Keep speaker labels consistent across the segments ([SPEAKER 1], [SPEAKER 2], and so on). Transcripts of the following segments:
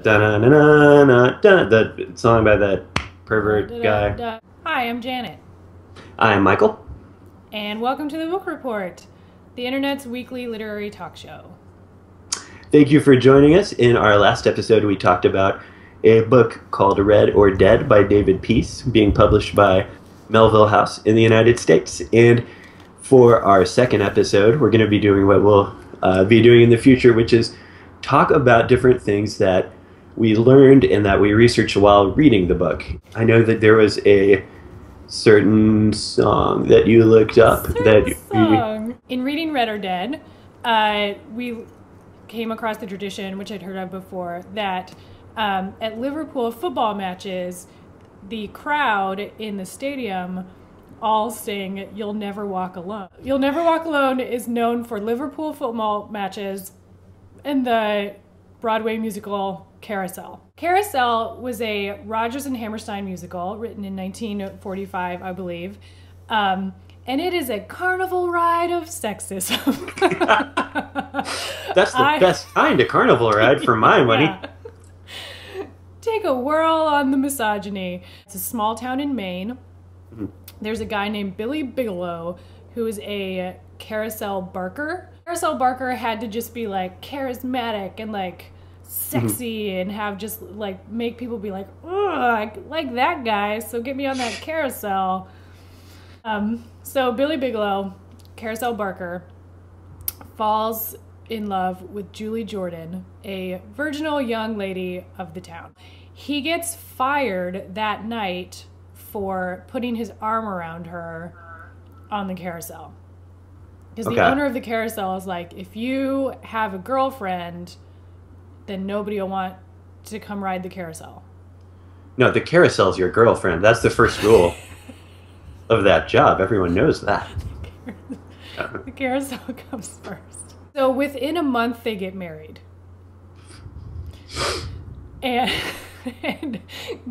[SPEAKER 1] Da-na-na-na-na-na, the song by that pervert guy.
[SPEAKER 2] Hi, I'm Janet.
[SPEAKER 1] I'm Michael.
[SPEAKER 2] And welcome to the Book Report, the internet's weekly literary talk show.
[SPEAKER 1] Thank you for joining us. In our last episode, we talked about a book called Red or Dead by David Peace, being published by Melville House in the United States. And for our second episode, we're going to be doing what we'll be doing in the future, which is talk about different things that we learned and that we researched while reading the book. I know that there was a certain song that you looked up.
[SPEAKER 2] In reading Red or Dead, we came across the tradition, which I'd heard of before, that at Liverpool football matches, the crowd in the stadium all sing "You'll Never Walk Alone." "You'll Never Walk Alone" is known for Liverpool football matches and the Broadway musical Carousel. Carousel was a Rodgers and Hammerstein musical written in 1945, I believe. And it is a carnival ride of sexism.
[SPEAKER 1] That's the best kind of carnival ride for my money.
[SPEAKER 2] Yeah. Take a whirl on the misogyny. It's a small town in Maine. Mm-hmm. There's a guy named Billy Bigelow who is a carousel barker. Carousel barker had to just be like charismatic and like sexy and have just like make people be like, oh, I like that guy, so get me on that carousel. So Billy Bigelow, carousel barker, falls in love with Julie Jordan, a virginal young lady of the town. He gets fired that night for putting his arm around her on the carousel. Because the owner of the carousel is like, if you have a girlfriend, then nobody will want to come ride the carousel.
[SPEAKER 1] No, the carousel's your girlfriend. That's the first rule of that job. Everyone knows that.
[SPEAKER 2] The carousel comes first. So within a month, they get married. And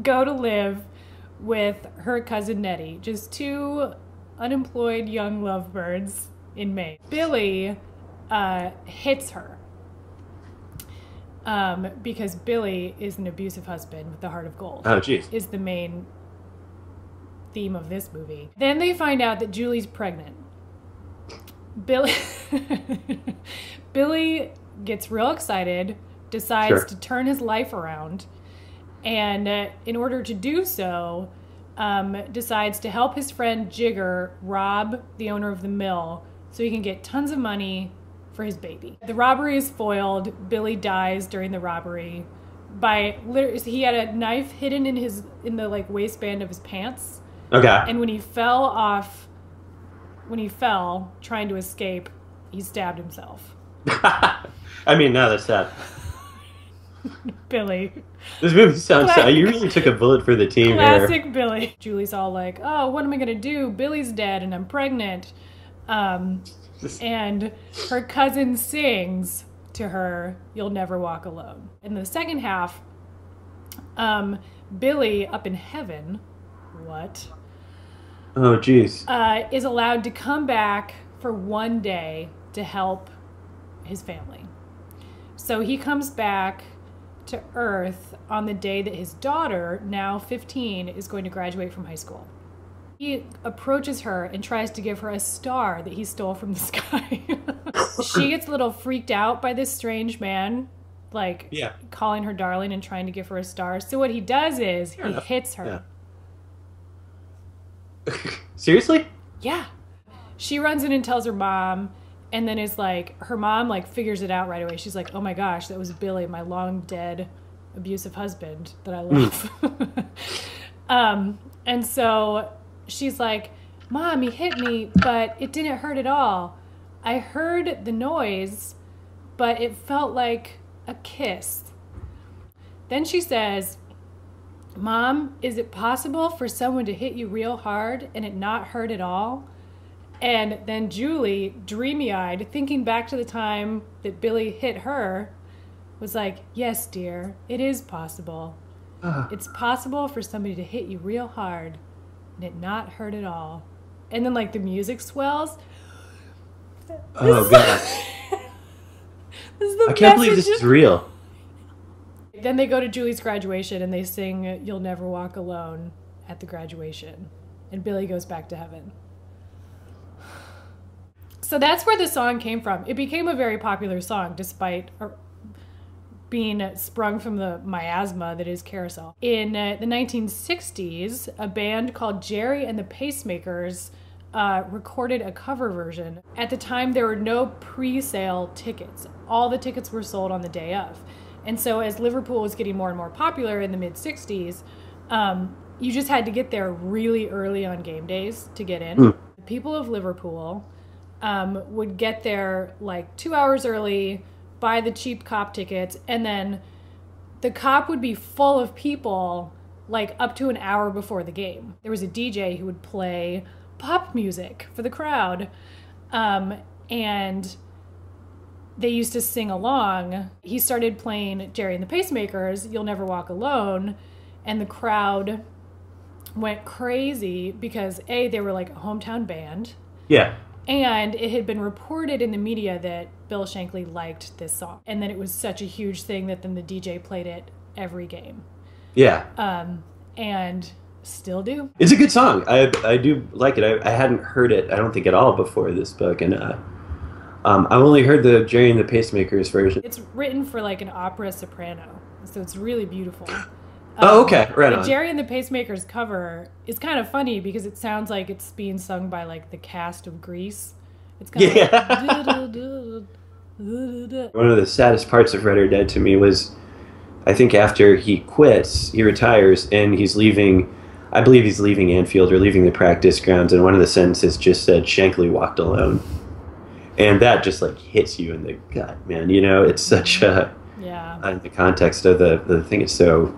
[SPEAKER 2] go to live with her cousin Nettie, just two unemployed young lovebirds in Maine. Billy hits her because Billy is an abusive husband with a heart of gold.
[SPEAKER 1] Oh, geez.
[SPEAKER 2] Is the main theme of this movie. Then they find out that Julie's pregnant. Billy gets real excited, decides to turn his life around, and in order to do so, decides to help his friend Jigger rob the owner of the mill so he can get tons of money for his baby. The robbery is foiled. Billy dies during the robbery he had a knife hidden in the like waistband of his pants.
[SPEAKER 1] Okay.
[SPEAKER 2] And when he fell trying to escape, he stabbed himself.
[SPEAKER 1] I mean, now that's sad.
[SPEAKER 2] Billy.
[SPEAKER 1] This movie sounds sad. You really took a bullet for the team here.
[SPEAKER 2] Classic Billy. Julie's all like, oh, what am I going to do? Billy's dead and I'm pregnant. And her cousin sings to her, "You'll Never Walk Alone." In the second half, Billy up in heaven,
[SPEAKER 1] Oh, geez.
[SPEAKER 2] is allowed to come back for one day to help his family. So he comes back to Earth on the day that his daughter, now 15, is going to graduate from high school. He approaches her and tries to give her a star that he stole from the sky. She gets a little freaked out by this strange man, like calling her darling and trying to give her a star. So what he does is he hits her.
[SPEAKER 1] Yeah. Seriously?
[SPEAKER 2] Yeah. She runs in and tells her mom, and then is like, her mom like figures it out right away. She's like, oh my gosh, that was Billy, my long dead abusive husband that I love. And so she's like, Mom, he hit me, but it didn't hurt at all. I heard the noise, but it felt like a kiss. Then she says, Mom, is it possible for someone to hit you real hard and it not hurt at all? And then Julie, dreamy-eyed, thinking back to the time that Billy hit her, was like, yes, dear, it is possible. It's possible for somebody to hit you real hard and it not hurt at all. And then, like, the music swells.
[SPEAKER 1] Oh, God.
[SPEAKER 2] This is the
[SPEAKER 1] I can't believe this is real.
[SPEAKER 2] Then they go to Julie's graduation and they sing You'll Never Walk Alone at the graduation. And Billy goes back to heaven. So that's where the song came from. It became a very popular song despite being sprung from the miasma that is Carousel. In the 1960s, a band called Gerry and the Pacemakers recorded a cover version. At the time, there were no pre-sale tickets. All the tickets were sold on the day of. And so as Liverpool was getting more and more popular in the mid-60s, you just had to get there really early on game days to get in. The people of Liverpool would get there like 2 hours early, buy the cheap cop tickets, and then the cop would be full of people like up to an hour before the game. There was a DJ who would play pop music for the crowd, and they used to sing along. He started playing Gerry and the Pacemakers, You'll Never Walk Alone, and the crowd went crazy because A, they were like a hometown band. Yeah. And it had been reported in the media that Bill Shankly liked this song. And then it was such a huge thing that then the DJ played it every game. Yeah. And still do. It's a good song. I do like it. I hadn't heard it, I don't think, at all before this book. And I've only heard the Gerry and the Pacemakers version. It's written for like an opera soprano, so it's really beautiful. Oh, okay. Right on. The Gerry and the Pacemakers cover is kind of funny because it sounds like it's being sung by like the cast of Grease. It's kind of like, one of the saddest parts of Red or Dead to me was, I think after he quits, he retires, and he's leaving, I believe he's leaving Anfield or leaving the practice grounds, and one of the sentences just said, Shankly walked alone. And that just like hits you in the gut, man. You know, it's such a, in the context of the thing, it's so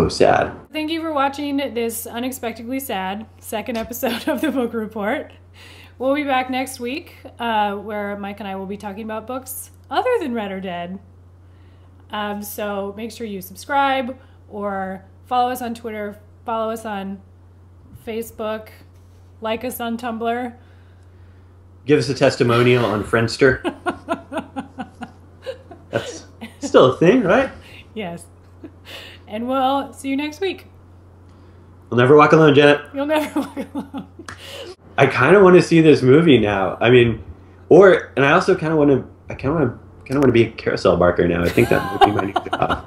[SPEAKER 2] sad. Thank you for watching this unexpectedly sad second episode of the Book Report. We'll be back next week where Mike and I will be talking about books other than Red or Dead. So make sure you subscribe or follow us on Twitter, follow us on Facebook, like us on Tumblr. Give us a testimonial on Friendster. That's still a thing, right? Yes. And we'll see you next week. You'll never walk alone, Janet. You'll never walk alone. I kind of want to see this movie now. I mean, and I also kind of want to be a Carousel barker now. I think that movie might be off.